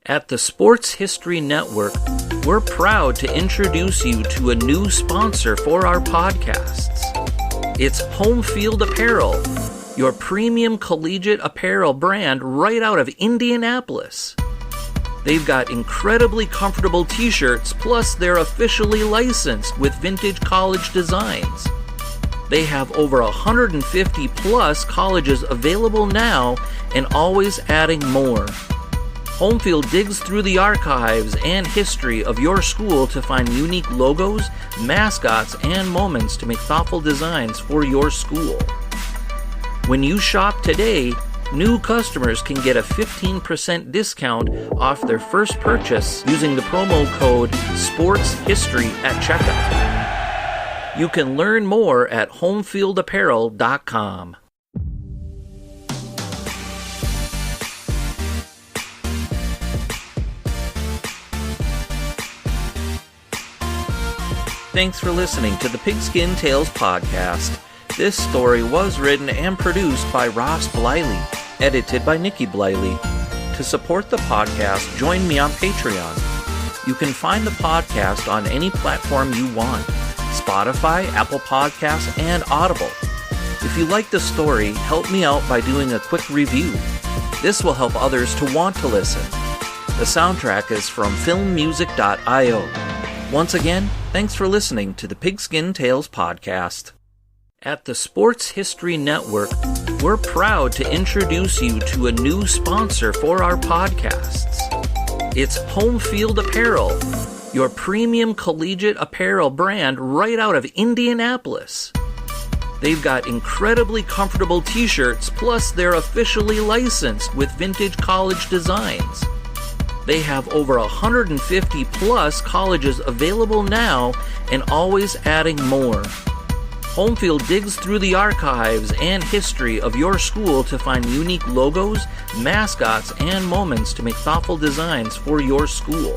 At the Sports History Network, we're proud to introduce you to a new sponsor for our podcasts. It's Home Field Apparel, your premium collegiate apparel brand right out of Indianapolis. They've got incredibly comfortable t-shirts, plus they're officially licensed with vintage college designs. They have over 150 plus colleges available now and always adding more. Homefield digs through the archives and history of your school to find unique logos, mascots, and moments to make thoughtful designs for your school. When you shop today, new customers can get a 15% discount off their first purchase using the promo code SPORTSHISTORY at checkout. You can learn more at homefieldapparel.com. Thanks for listening to the Pigskin Tales podcast. This story was written and produced by Ross Bliley, edited by Nikki Bliley. To support the podcast, join me on Patreon. You can find the podcast on any platform you want: Spotify, Apple Podcasts, and Audible. If you like the story, help me out by doing a quick review. This will help others to want to listen. The soundtrack is from filmmusic.io. Once again, thanks for listening to the Pigskin Tales podcast. At the Sports History Network, we're proud to introduce you to a new sponsor for our podcasts. It's Home Field Apparel, your premium collegiate apparel brand right out of Indianapolis. They've got incredibly comfortable t-shirts, plus they're officially licensed with vintage college designs. They have over 150 plus colleges available now and always adding more. Homefield digs through the archives and history of your school to find unique logos, mascots, and moments to make thoughtful designs for your school.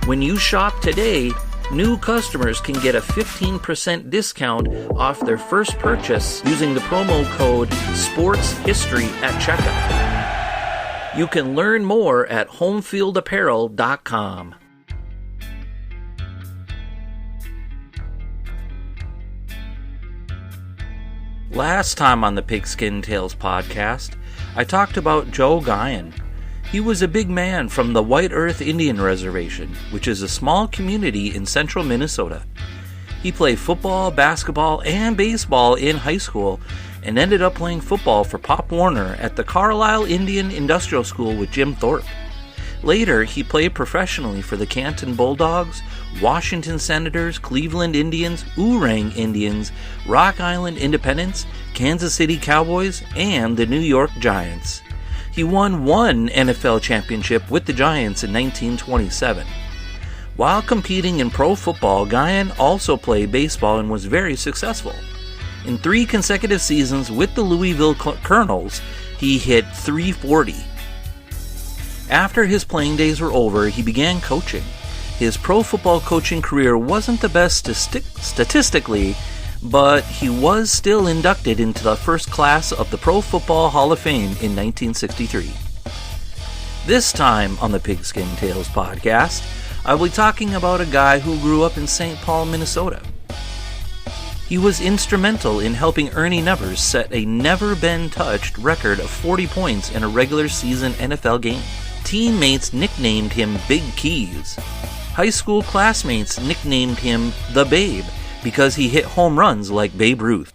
When you shop today, new customers can get a 15% discount off their first purchase using the promo code SPORTSHISTORY at checkout. You can learn more at homefieldapparel.com. Last time on the Pigskin Tales podcast, I talked about Joe Guyen. He was a big man from the White Earth Indian Reservation, which is a small community in central Minnesota. He played football, basketball, and baseball in high school, and ended up playing football for Pop Warner at the Carlisle Indian Industrial School with Jim Thorpe. Later, he played professionally for the Canton Bulldogs, Washington Senators, Cleveland Indians, Oorang Indians, Rock Island Independents, Kansas City Cowboys, and the New York Giants. He won one NFL championship with the Giants in 1927. While competing in pro football, Guyen also played baseball and was very successful. In 3 consecutive seasons with the Louisville Colonels, he hit .340. After his playing days were over, he began coaching. His pro football coaching career wasn't the best statistically, but he was still inducted into the first class of the Pro Football Hall of Fame in 1963. This time on the Pigskin Tales podcast, I will be talking about a guy who grew up in St. Paul, Minnesota. He was instrumental in helping Ernie Nevers set a never-been-touched record of 40 points in a regular season NFL game. Teammates nicknamed him Big Kies. High school classmates nicknamed him the Babe because he hit home runs like Babe Ruth.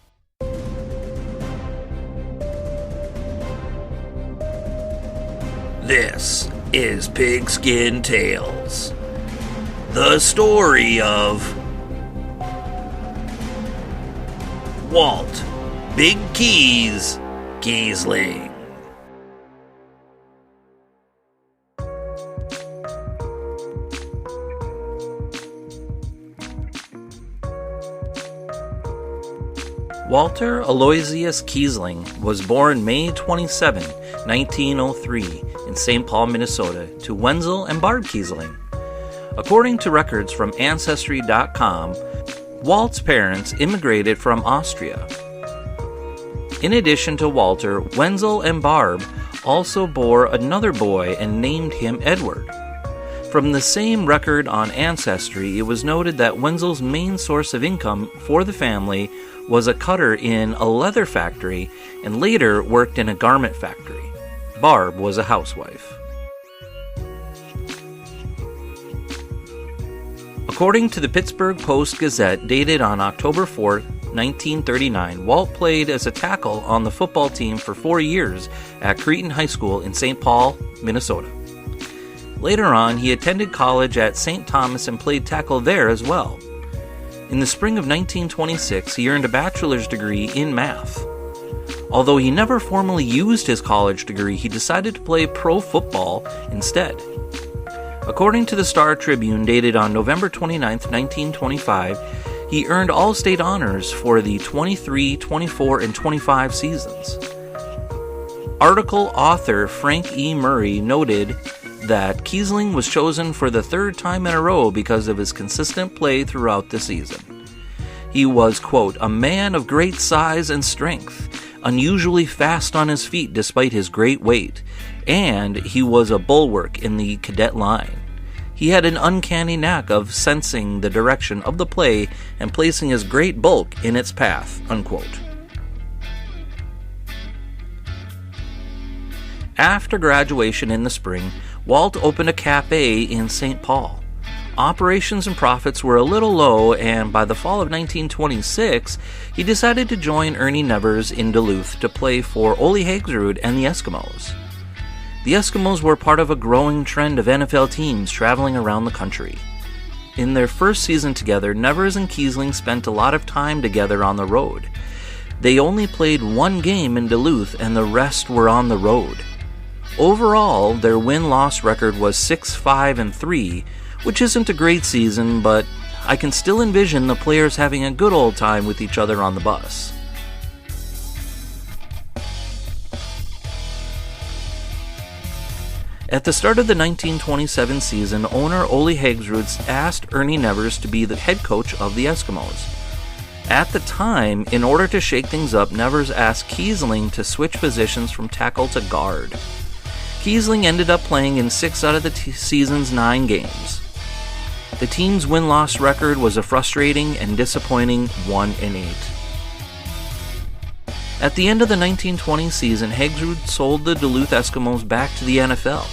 This is Pigskin Tales, the story of Walt, Big Kies, Kiesling. Walter Aloysius Kiesling was born May 27, 1903, in St. Paul, Minnesota, to Wenzel and Barb Kiesling. According to records from Ancestry.com, Walt's parents immigrated from Austria. In addition to Walter, Wenzel and Barb also bore another boy and named him Edward. From the same record on Ancestry, it was noted that Wenzel's main source of income for the family was a cutter in a leather factory and later worked in a garment factory. Barb was a housewife. According to the Pittsburgh Post-Gazette, dated on October 4, 1939, Walt played as a tackle on the football team for 4 years at Cretin High School in St. Paul, Minnesota. Later on, he attended college at St. Thomas and played tackle there as well. In the spring of 1926, he earned a bachelor's degree in math. Although he never formally used his college degree, he decided to play pro football instead. According to the Star Tribune, dated on November 29, 1925, he earned all-state honors for the 23, 24, and 25 seasons. Article author Frank E. Murray noted that Kiesling was chosen for the third time in a row because of his consistent play throughout the season. He was, quote, a man of great size and strength, unusually fast on his feet despite his great weight, and he was a bulwark in the cadet line. He had an uncanny knack of sensing the direction of the play and placing his great bulk in its path, unquote. After graduation in the spring, Walt opened a cafe in St. Paul. Operations and profits were a little low, and by the fall of 1926, he decided to join Ernie Nevers in Duluth to play for Ole Hagsrud and the Eskimos. The Eskimos were part of a growing trend of NFL teams traveling around the country. In their first season together, Nevers and Kiesling spent a lot of time together on the road. They only played one game in Duluth, and the rest were on the road. Overall, their win-loss record was 6-5-3, which isn't a great season, but I can still envision the players having a good old time with each other on the bus. At the start of the 1927 season, owner Ole Hagsrud asked Ernie Nevers to be the head coach of the Eskimos. At the time, in order to shake things up, Nevers asked Kiesling to switch positions from tackle to guard. Kiesling ended up playing in 6 out of the season's 9 games. The team's win-loss record was a frustrating and disappointing 1-8. At the end of the 1920 season, Hagsrud sold the Duluth Eskimos back to the NFL.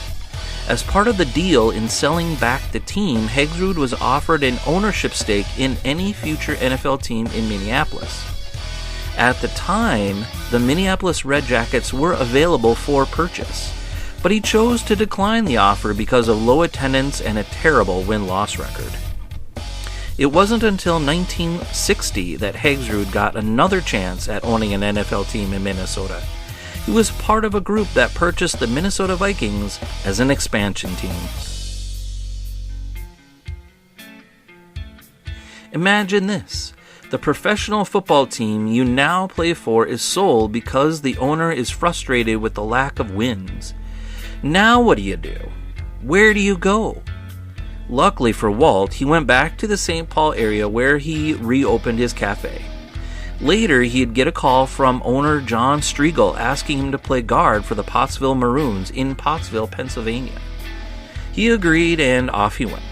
As part of the deal in selling back the team, Hagsrud was offered an ownership stake in any future NFL team in Minneapolis. At the time, the Minneapolis Red Jackets were available for purchase, but he chose to decline the offer because of low attendance and a terrible win-loss record. It wasn't until 1960 that Hagsrud got another chance at owning an NFL team in Minnesota. He was part of a group that purchased the Minnesota Vikings as an expansion team. Imagine this. The professional football team you now play for is sold because the owner is frustrated with the lack of wins. Now what do you do? Where do you go? Luckily for Walt, he went back to the St. Paul area where he reopened his cafe. Later, he'd get a call from owner John Striegel asking him to play guard for the Pottsville Maroons in Pottsville, Pennsylvania. He agreed, and off he went.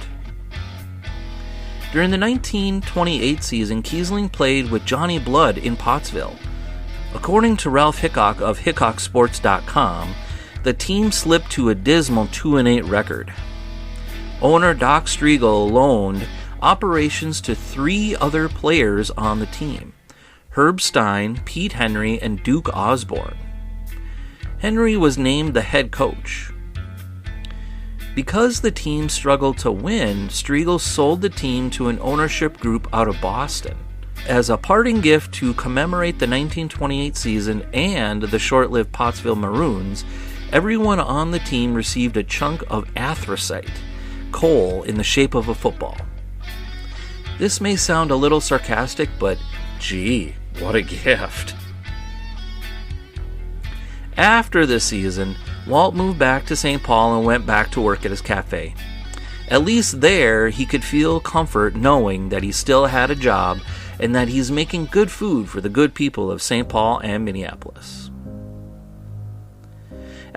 During the 1928 season, Kiesling played with Johnny Blood in Pottsville. According to Ralph Hickok of HickokSports.com, the team slipped to a dismal 2-8 record. Owner Doc Striegel loaned operations to 3 other players on the team: Herb Stein, Pete Henry, and Duke Osborne. Henry was named the head coach. Because the team struggled to win, Striegel sold the team to an ownership group out of Boston. As a parting gift to commemorate the 1928 season and the short-lived Pottsville Maroons, everyone on the team received a chunk of anthracite, coal in the shape of a football. This may sound a little sarcastic, but gee, what a gift. After the season, Walt moved back to St. Paul and went back to work at his cafe. At least there, he could feel comfort knowing that he still had a job and that he's making good food for the good people of St. Paul and Minneapolis.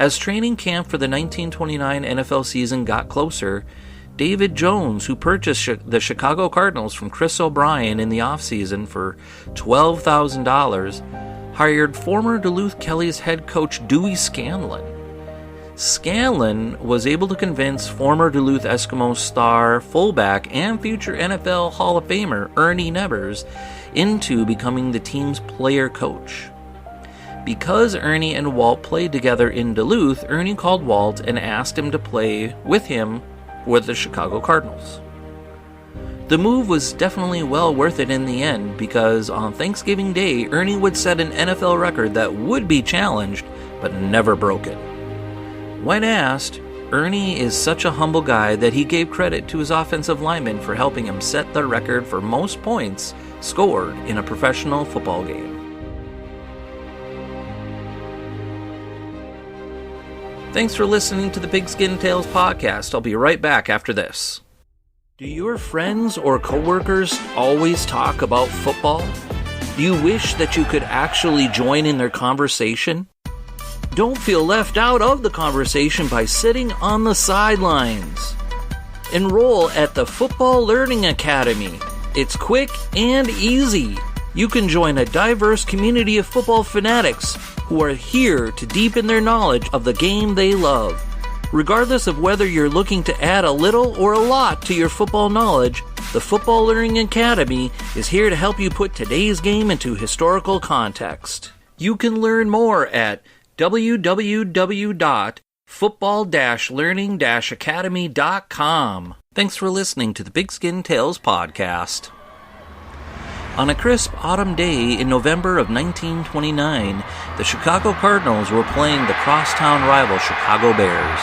As training camp for the 1929 NFL season got closer, David Jones, who purchased the Chicago Cardinals from Chris O'Brien in the offseason for $12,000, hired former Duluth Kelly's head coach Dewey Scanlon. Scanlon was able to convince former Duluth Eskimos star, fullback, and future NFL Hall of Famer Ernie Nevers into becoming the team's player coach. Because Ernie and Walt played together in Duluth, Ernie called Walt and asked him to play with him with the Chicago Cardinals. The move was definitely well worth it in the end, because on Thanksgiving Day, Ernie would set an NFL record that would be challenged, but never broken. When asked, Ernie is such a humble guy that he gave credit to his offensive lineman for helping him set the record for most points scored in a professional football game. Thanks for listening to the Pigskin Tales podcast. I'll be right back after this. Do your friends or coworkers always talk about football? Do you wish that you could actually join in their conversation? Don't feel left out of the conversation by sitting on the sidelines. Enroll at the Football Learning Academy. It's quick and easy. You can join a diverse community of football fanatics who are here to deepen their knowledge of the game they love. Regardless of whether you're looking to add a little or a lot to your football knowledge, the Football Learning Academy is here to help you put today's game into historical context. You can learn more at www.football-learning-academy.com. Thanks for listening to the Pigskin Tales podcast. On a crisp autumn day in November of 1929, the Chicago Cardinals were playing the crosstown rival Chicago Bears.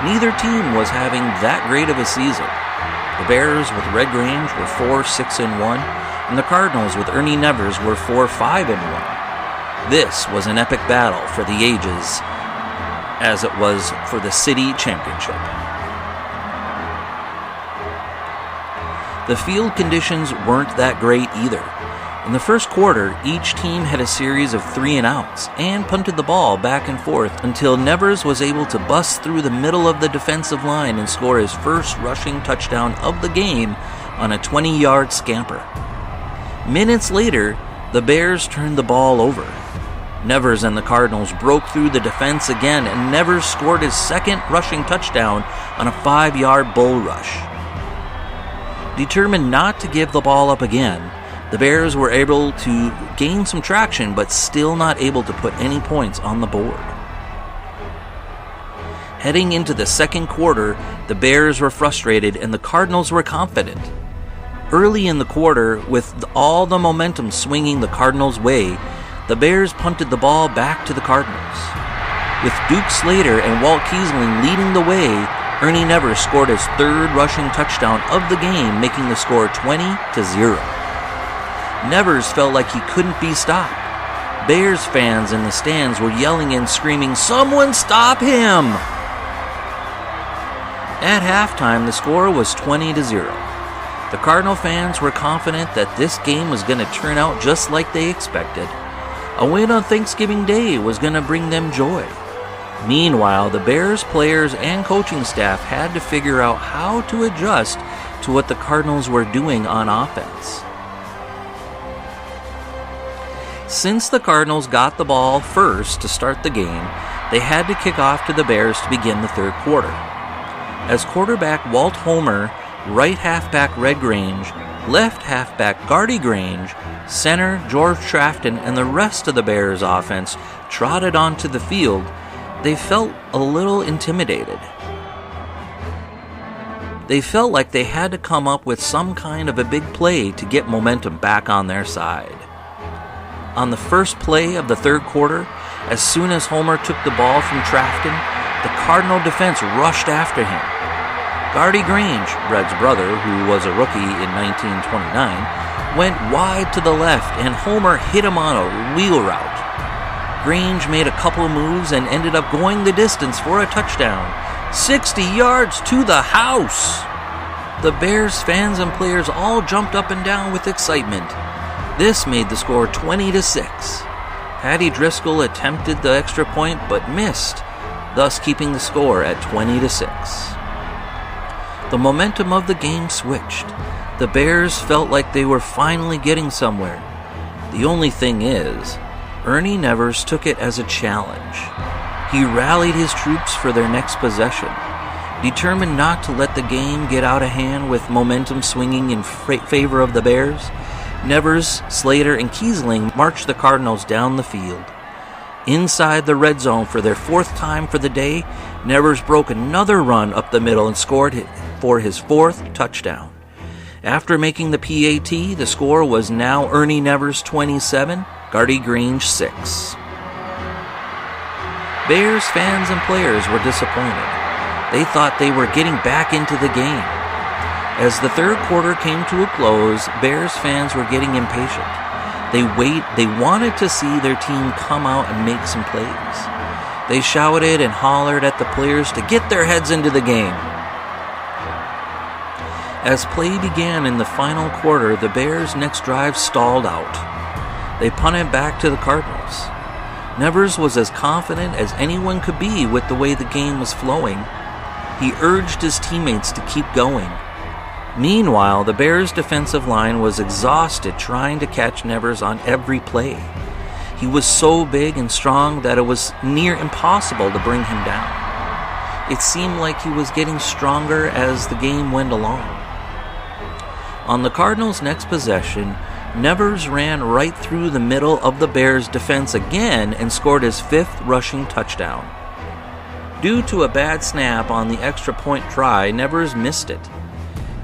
Neither team was having that great of a season. The Bears with Red Grange were 4-6-1, and the Cardinals with Ernie Nevers were 4-5-1. This was an epic battle for the ages, as it was for the city championship. The field conditions weren't that great either. In the first quarter, each team had a series of 3-and-outs and punted the ball back and forth until Nevers was able to bust through the middle of the defensive line and score his first rushing touchdown of the game on a 20-yard scamper. Minutes later, the Bears turned the ball over. Nevers and the Cardinals broke through the defense again, and Nevers scored his second rushing touchdown on a 5-yard bull rush. Determined not to give the ball up again, the Bears were able to gain some traction, but still not able to put any points on the board. Heading into the second quarter, the Bears were frustrated and the Cardinals were confident. Early in the quarter, with all the momentum swinging the Cardinals' way, the Bears punted the ball back to the Cardinals. With Duke Slater and Walt Kiesling leading the way, Ernie Nevers scored his third rushing touchdown of the game, making the score 20-0. Nevers felt like he couldn't be stopped. Bears fans in the stands were yelling and screaming, "Someone stop him!" At halftime, the score was 20-0. The Cardinal fans were confident that this game was going to turn out just like they expected. A win on Thanksgiving Day was going to bring them joy. Meanwhile, the Bears players and coaching staff had to figure out how to adjust to what the Cardinals were doing on offense. Since the Cardinals got the ball first to start the game, they had to kick off to the Bears to begin the third quarter. As quarterback Walt Homer, right halfback Red Grange, left halfback Gardy Grange, center George Trafton, and the rest of the Bears offense trotted onto the field, they felt a little intimidated. They felt like they had to come up with some kind of a big play to get momentum back on their side. On the first play of the third quarter, as soon as Homer took the ball from Trafton, the Cardinal defense rushed after him. Gardy Grange, Red's brother, who was a rookie in 1929, went wide to the left and Homer hit him on a wheel route. Grange made a couple moves and ended up going the distance for a touchdown. 60 yards to the house! The Bears fans and players all jumped up and down with excitement. This made the score 20-6. Patty Driscoll attempted the extra point but missed. thus keeping the score at 20-6. The momentum of the game switched. The Bears felt like they were finally getting somewhere. The only thing is, Ernie Nevers took it as a challenge. He rallied his troops for their next possession. Determined not to let the game get out of hand with momentum swinging in favor of the Bears, Nevers, Slater, and Kiesling marched the Cardinals down the field. Inside the red zone for their fourth time for the day, Nevers broke another run up the middle and scored for his fourth touchdown. After making the PAT, the score was now Ernie Nevers 27, Gardy Grange 6. Bears fans and players were disappointed. They thought they were getting back into the game. As the third quarter came to a close, Bears fans were getting impatient. They wanted to see their team come out and make some plays. They shouted and hollered at the players to get their heads into the game. As play began in the final quarter, the Bears' next drive stalled out. They punted back to the Cardinals. Nevers was as confident as anyone could be with the way the game was flowing. He urged his teammates to keep going. Meanwhile, the Bears' defensive line was exhausted trying to catch Nevers on every play. He was so big and strong that it was near impossible to bring him down. It seemed like he was getting stronger as the game went along. On the Cardinals' next possession, Nevers ran right through the middle of the Bears' defense again and scored his fifth rushing touchdown. Due to a bad snap on the extra point try, Nevers missed it.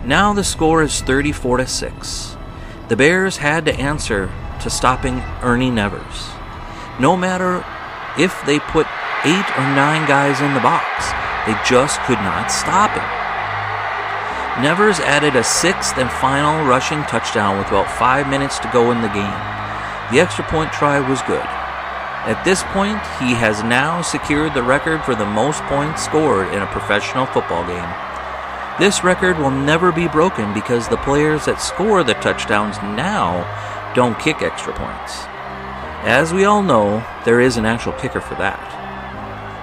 Now the score is 34-6. The Bears had to answer to stopping Ernie Nevers. No matter if they put 8 or 9 guys in the box, they just could not stop him. Nevers added a sixth and final rushing touchdown with about 5 minutes to go in the game. The extra point try was good. At this point, he has now secured the record for the most points scored in a professional football game. This record will never be broken because the players that score the touchdowns now don't kick extra points. As we all know, there is an actual kicker for that.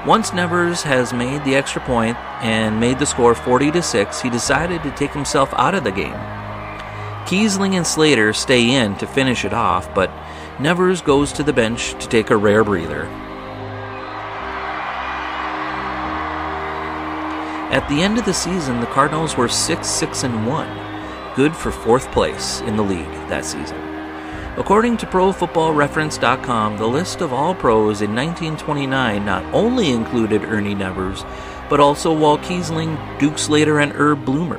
Once Nevers has made the extra point and made the score 40-6, he decided to take himself out of the game. Kiesling and Slater stay in to finish it off, but Nevers goes to the bench to take a rare breather. At the end of the season, the Cardinals were 6-1, good for fourth place in the league that season. According to ProFootballReference.com, the list of All-Pros in 1929 not only included Ernie Nevers, but also Walt Kiesling, Duke Slater, and Herb Bloomer.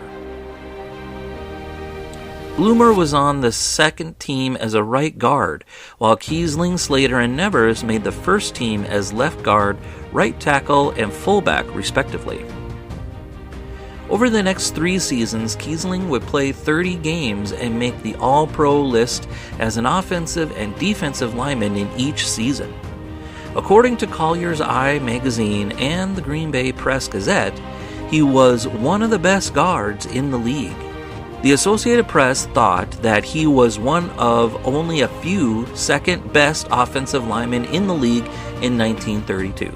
Bloomer was on the second team as a right guard, while Kiesling, Slater, and Nevers made the first team as left guard, right tackle, and fullback, respectively. Over the next 3 seasons, Kiesling would play 30 games and make the All-Pro list as an offensive and defensive lineman in each season. According to Collier's Eye magazine and the Green Bay Press-Gazette, he was one of the best guards in the league. The Associated Press thought that he was one of only a few second-best offensive linemen in the league in 1932.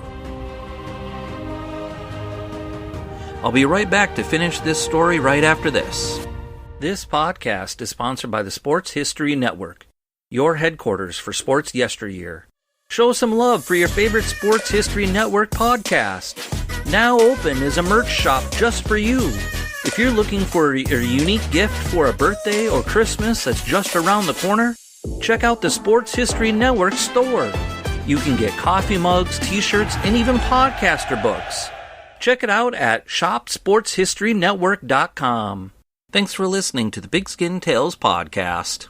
I'll be right back to finish this story right after this. This podcast is sponsored by the Sports History Network, your headquarters for sports yesteryear. Show some love for your favorite Sports History Network podcast. Now open is a merch shop just for you. If you're looking for a unique gift for a birthday or Christmas that's just around the corner, check out the Sports History Network store. You can get coffee mugs, t-shirts, and even podcaster books. Check it out at shopsportshistorynetwork.com. Thanks for listening to the Pigskin Tales podcast.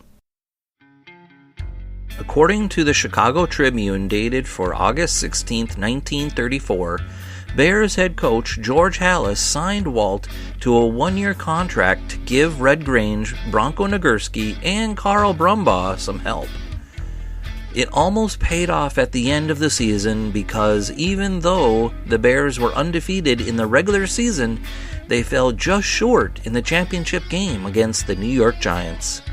According to the Chicago Tribune, dated for August 16, 1934, Bears head coach George Halas signed Walt to a 1-year contract to give Red Grange, Bronco Nagurski, and Carl Brumbaugh some help. It almost paid off at the end of the season because even though the Bears were undefeated in the regular season, they fell just short in the championship game against the New York Giants.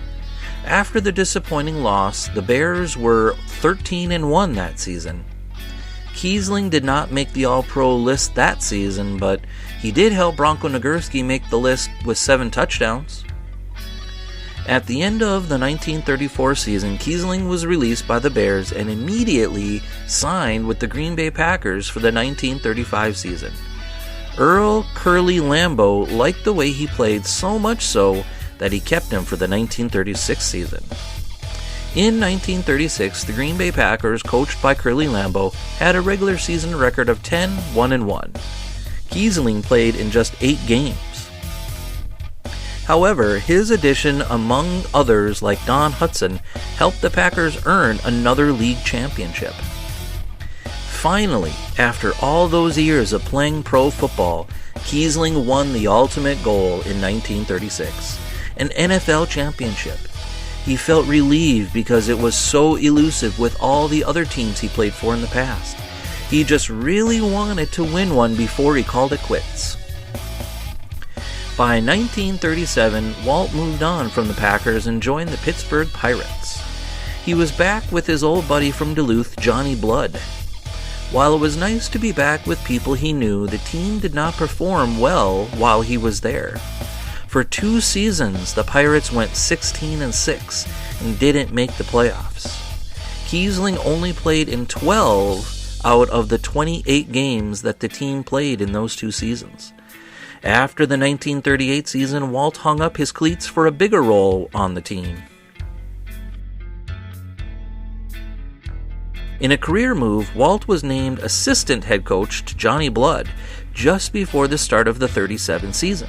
After the disappointing loss, the Bears were 13-1 that season. Kiesling did not make the All-Pro list that season, but he did help Bronco Nagurski make the list with 7 touchdowns. At the end of the 1934 season, Kiesling was released by the Bears and immediately signed with the Green Bay Packers for the 1935 season. Earl Curly Lambeau liked the way he played so much so that he kept him for the 1936 season. In 1936, the Green Bay Packers, coached by Curly Lambeau, had a regular season record of 10-1-1. Kiesling played in just 8 games. However, his addition, among others like Don Hutson, helped the Packers earn another league championship. Finally, after all those years of playing pro football, Kiesling won the ultimate goal in 1936, an NFL championship. He felt relieved because it was so elusive with all the other teams he played for in the past. He just really wanted to win one before he called it quits. By 1937, Walt moved on from the Packers and joined the Pittsburgh Pirates. He was back with his old buddy from Duluth, Johnny Blood. While it was nice to be back with people he knew, the team did not perform well while he was there. For 2 seasons, the Pirates went 16-6 and didn't make the playoffs. Kiesling only played in 12 out of the 28 games that the team played in those 2 seasons. After the 1938 season, Walt hung up his cleats for a bigger role on the team. In a career move, Walt was named assistant head coach to Johnny Blood just before the start of the 37 season.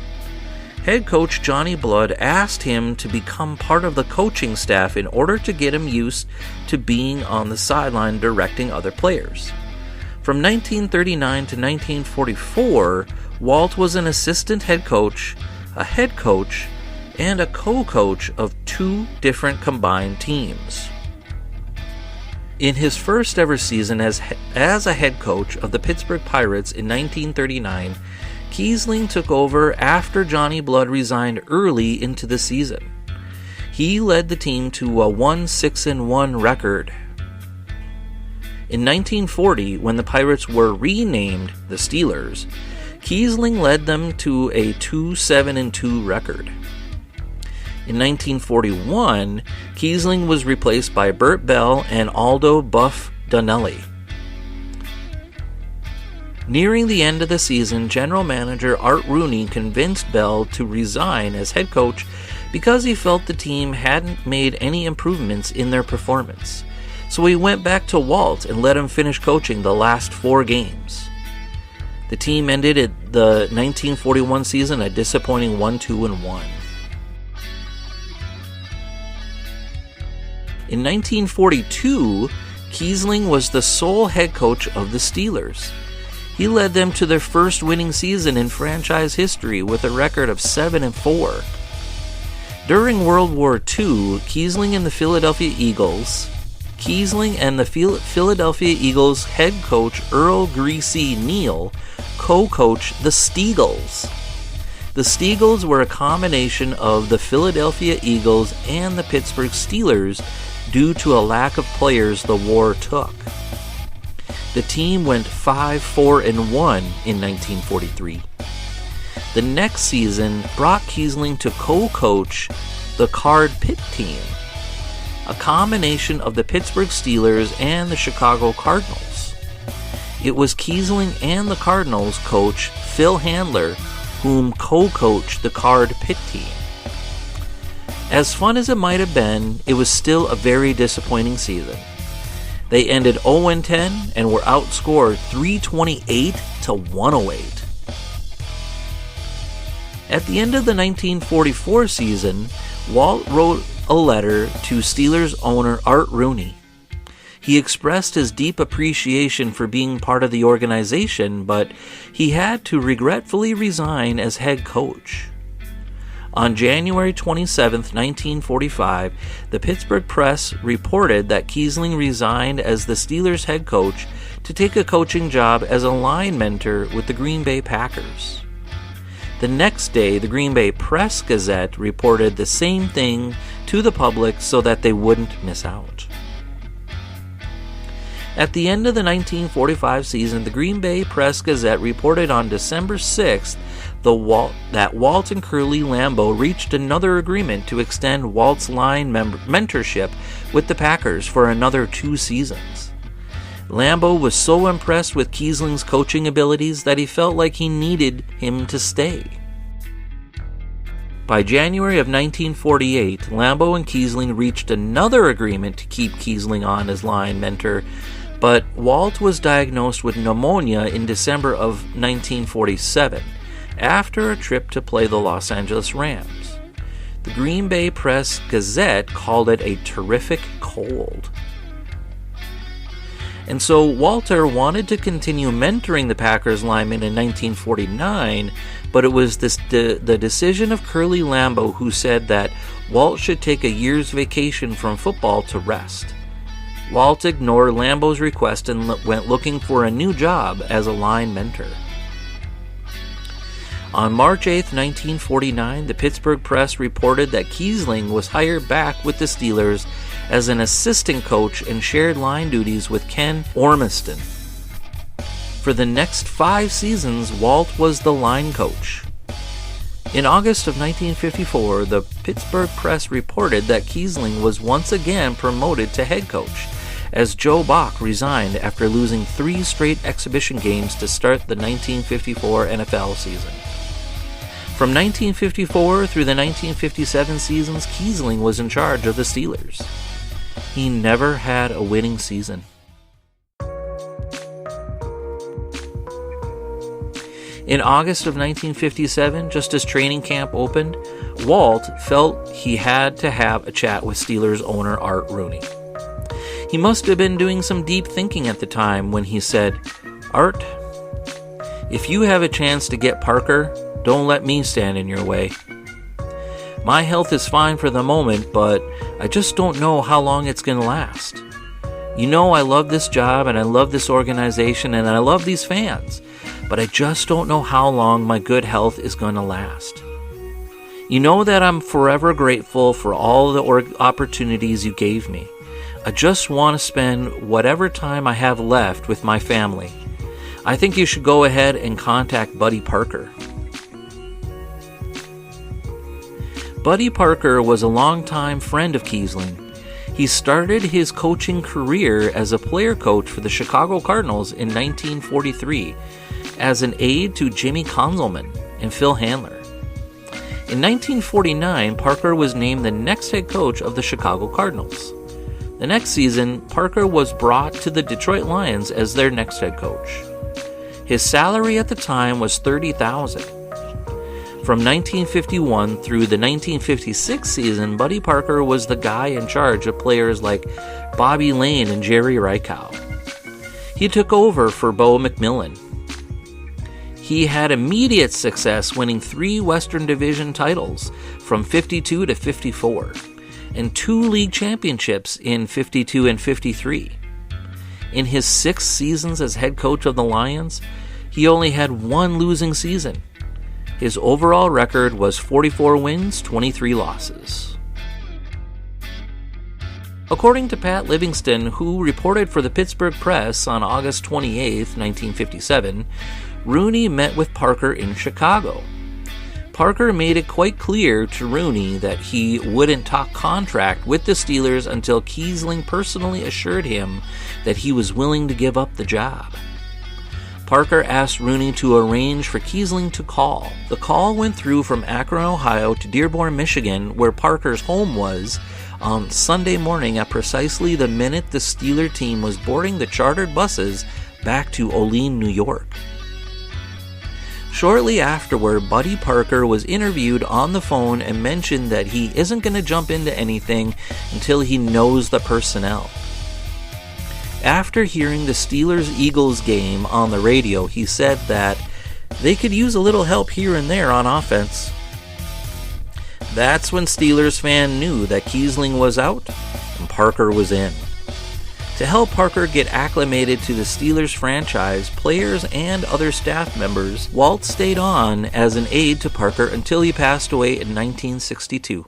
Head coach Johnny Blood asked him to become part of the coaching staff in order to get him used to being on the sideline directing other players. From 1939 to 1944, Walt was an assistant head coach, a head coach, and a co-coach of 2 different combined teams. In his first ever season as a head coach of the Pittsburgh Pirates in 1939, Kiesling took over after Johnny Blood resigned early into the season. He led the team to a 1-6-1 record. In 1940, when the Pirates were renamed the Steelers, Kiesling led them to a 2-7-2 record. In 1941, Kiesling was replaced by Bert Bell and Aldo Buff Donnelly. Nearing the end of the season, general manager Art Rooney convinced Bell to resign as head coach because he felt the team hadn't made any improvements in their performance. So he went back to Walt and let him finish coaching the last 4 games. The team ended the 1941 season a disappointing 1-2-1. In 1942, Kiesling was the sole head coach of the Steelers. He led them to their first winning season in franchise history with a record of 7-4. During World War II, Kiesling and the Philadelphia Eagles head coach Earl Greasy Neal co-coached the Steagles. The Steagles were a combination of the Philadelphia Eagles and the Pittsburgh Steelers due to a lack of players the war took. The team went 5-4-1 in 1943. The next season brought Kiesling to co-coach the Card Pit team, a combination of the Pittsburgh Steelers and the Chicago Cardinals. It was Kiesling and the Cardinals coach Phil Handler whom co-coached the Card Pit team. As fun as it might have been, it was still a very disappointing season. They ended 0-10 and were outscored 328-108. At the end of the 1944 season, Walt wrote a letter to Steelers owner Art Rooney. He expressed his deep appreciation for being part of the organization, but he had to regretfully resign as head coach. On January 27, 1945, the Pittsburgh Press reported that Kiesling resigned as the Steelers head coach to take a coaching job as a line mentor with the Green Bay Packers. The next day, the Green Bay Press-Gazette reported the same thing to the public so that they wouldn't miss out. At the end of the 1945 season, the Green Bay Press-Gazette reported on December 6th that Walt and Curly Lambeau reached another agreement to extend Walt's line mentorship with the Packers for another 2 seasons. Lambeau was so impressed with Kiesling's coaching abilities that he felt like he needed him to stay. By January of 1948, Lambeau and Kiesling reached another agreement to keep Kiesling on as line mentor, but Walt was diagnosed with pneumonia in December of 1947 after a trip to play the Los Angeles Rams. The Green Bay Press-Gazette called it a terrific cold. And so Walter wanted to continue mentoring the Packers linemen in 1949, but it was the decision of Curly Lambeau who said that Walt should take a year's vacation from football to rest. Walt ignored Lambeau's request and went looking for a new job as a line mentor. On March 8, 1949, the Pittsburgh Press reported that Kiesling was hired back with the Steelers as an assistant coach and shared line duties with Ken Ormiston. For the next 5 seasons, Walt was the line coach. In August of 1954, the Pittsburgh Press reported that Kiesling was once again promoted to head coach, as Joe Bach resigned after losing 3 straight exhibition games to start the 1954 NFL season. From 1954 through the 1957 seasons, Kiesling was in charge of the Steelers. He never had a winning season. In August of 1957, just as training camp opened, Walt felt he had to have a chat with Steelers owner Art Rooney. He must have been doing some deep thinking at the time when he said, "Art, if you have a chance to get Parker, don't let me stand in your way. My health is fine for the moment, but I just don't know how long it's going to last. You know I love this job and I love this organization and I love these fans, but I just don't know how long my good health is going to last. You know that I'm forever grateful for all the opportunities you gave me. I just want to spend whatever time I have left with my family. I think you should go ahead and contact Buddy Parker." Buddy Parker was a longtime friend of Kiesling. He started his coaching career as a player coach for the Chicago Cardinals in 1943 as an aide to Jimmy Conzelman and Phil Handler. In 1949, Parker was named the next head coach of the Chicago Cardinals. The next season, Parker was brought to the Detroit Lions as their next head coach. His salary at the time was $30,000. From 1951 through the 1956 season, Buddy Parker was the guy in charge of players like Bobby Lane and Jerry Reichow. He took over for Bo McMillan. He had immediate success, winning 3 Western Division titles from 52 to 54. And 2 league championships in 52 and 53. In his 6 seasons as head coach of the Lions, he only had 1 losing season. His overall record was 44 wins, 23 losses. According to Pat Livingston, who reported for the Pittsburgh Press on August 28, 1957, Rooney met with Parker in Chicago. Parker made it quite clear to Rooney that he wouldn't talk contract with the Steelers until Kiesling personally assured him that he was willing to give up the job. Parker asked Rooney to arrange for Kiesling to call. The call went through from Akron, Ohio to Dearborn, Michigan, where Parker's home was, on Sunday morning at precisely the minute the Steeler team was boarding the chartered buses back to Olean, New York. Shortly afterward, Buddy Parker was interviewed on the phone and mentioned that he isn't going to jump into anything until he knows the personnel. After hearing the Steelers-Eagles game on the radio, he said that they could use a little help here and there on offense. That's when Steelers fans knew that Kiesling was out and Parker was in. To help Parker get acclimated to the Steelers franchise, players and other staff members, Walt stayed on as an aide to Parker until he passed away in 1962.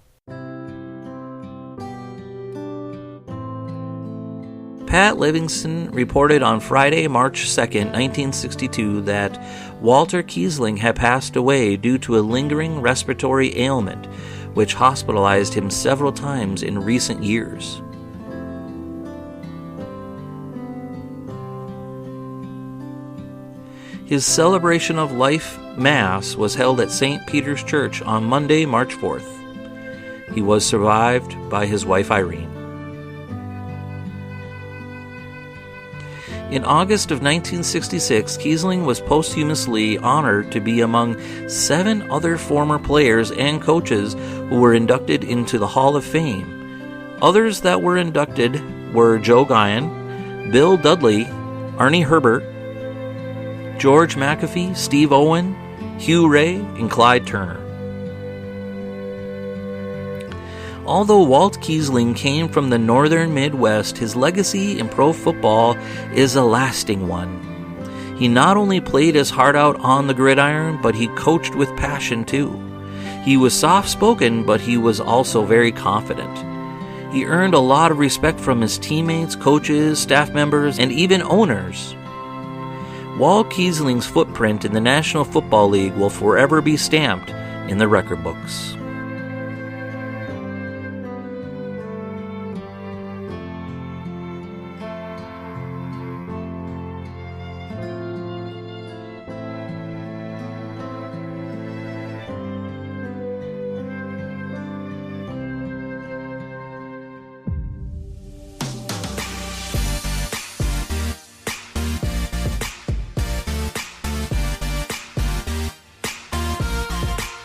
Pat Livingston reported on Friday, March 2nd, 1962, that Walter Kiesling had passed away due to a lingering respiratory ailment, which hospitalized him several times in recent years. His celebration of life Mass was held at St. Peter's Church on Monday, March 4th. He was survived by his wife Irene. In August of 1966, Kiesling was posthumously honored to be among 7 other former players and coaches who were inducted into the Hall of Fame. Others that were inducted were Joe Guyen, Bill Dudley, Ernie Herbert, George McAfee, Steve Owen, Hugh Ray, and Clyde Turner. Although Walt Kiesling came from the northern Midwest, his legacy in pro football is a lasting one. He not only played his heart out on the gridiron, but he coached with passion too. He was soft-spoken, but he was also very confident. He earned a lot of respect from his teammates, coaches, staff members, and even owners. Walt Kiesling's footprint in the National Football League will forever be stamped in the record books.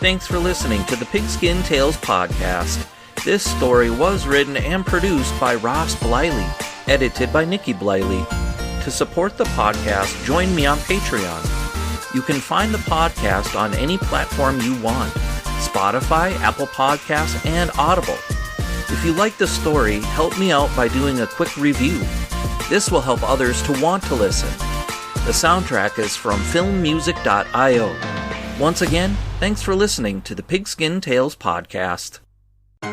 Thanks for listening to the Pigskin Tales podcast. This story was written and produced by Ross Bliley, edited by Nikki Bliley. To support the podcast, join me on Patreon. You can find the podcast on any platform you want: Spotify, Apple Podcasts, and Audible. If you like the story, help me out by doing a quick review. This will help others to want to listen. The soundtrack is from filmmusic.io. Once again, thanks for listening to the Pigskin Tales podcast. I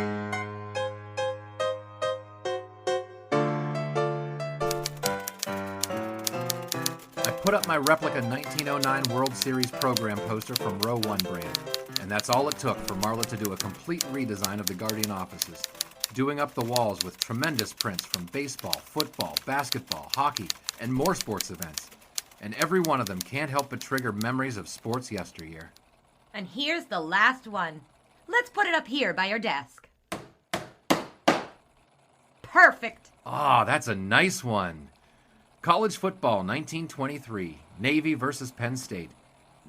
put up my replica 1909 World Series program poster from Row 1 brand, and that's all it took for Marla to do a complete redesign of the Guardian offices, doing up the walls with tremendous prints from baseball, football, basketball, hockey, and more sports events. And every one of them can't help but trigger memories of sports yesteryear. And here's the last one. Let's put it up here by your desk. Perfect. Ah, that's a nice one. College football, 1923. Navy versus Penn State.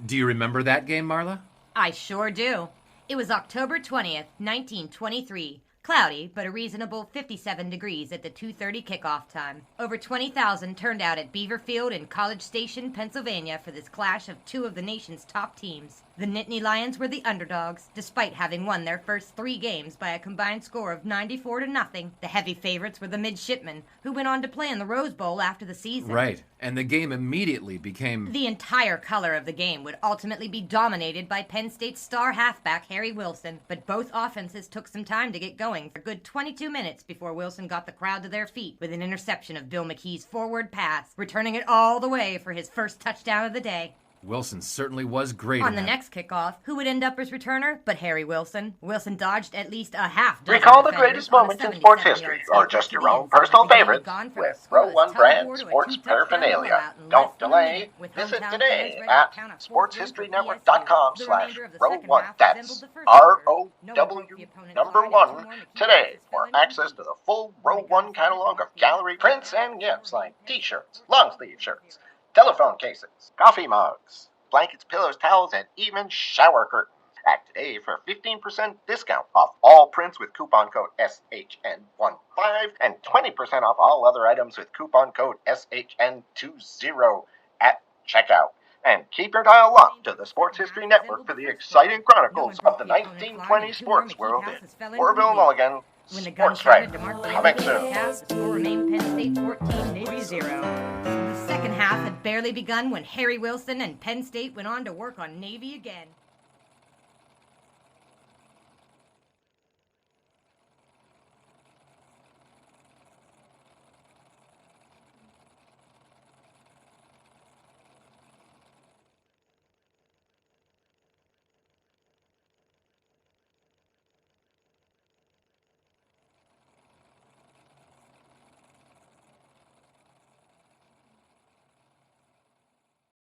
Do you remember that game, Marla? I sure do. It was October 20th, 1923. Cloudy, but a reasonable 57 degrees at the 2:30 kickoff time. Over 20,000 turned out at Beaver Field in College Station, Pennsylvania for this clash of 2 of the nation's top teams. The Nittany Lions were the underdogs, despite having won their first 3 games by a combined score of 94-0. The heavy favorites were the Midshipmen, who went on to play in the Rose Bowl after the season. Right, and the game immediately became... The entire color of the game would ultimately be dominated by Penn State's star halfback, Harry Wilson, but both offenses took some time to get going for a good 22 minutes before Wilson got the crowd to their feet with an interception of Bill McKee's forward pass, returning it all the way for his first touchdown of the day. Wilson certainly was great On the next kickoff, who would end up as returner but Harry Wilson? Wilson dodged at least a half dozen. Recall the greatest moments in sports history, or just your own personal favorites, with Row 1 brand sports paraphernalia. Don't delay. Visit today at sportshistorynetwork.com/Row1. That's ROW1 today for access to the full Row 1 catalog of gallery prints and gifts like t-shirts, long-sleeve shirts, telephone cases, coffee mugs, blankets, pillows, towels, and even shower curtains. Act today for a 15% discount off all prints with coupon code SHN15 and 20% off all other items with coupon code SHN20 at checkout. And keep your dial locked to the Sports History Network for the exciting chronicles of the 1920 sports world in Orville Mulligan. Sports Right, coming soon. The score remained Penn State 14, Navy 0. The second half had barely begun when Harry Wilson and Penn State went on to work on Navy again.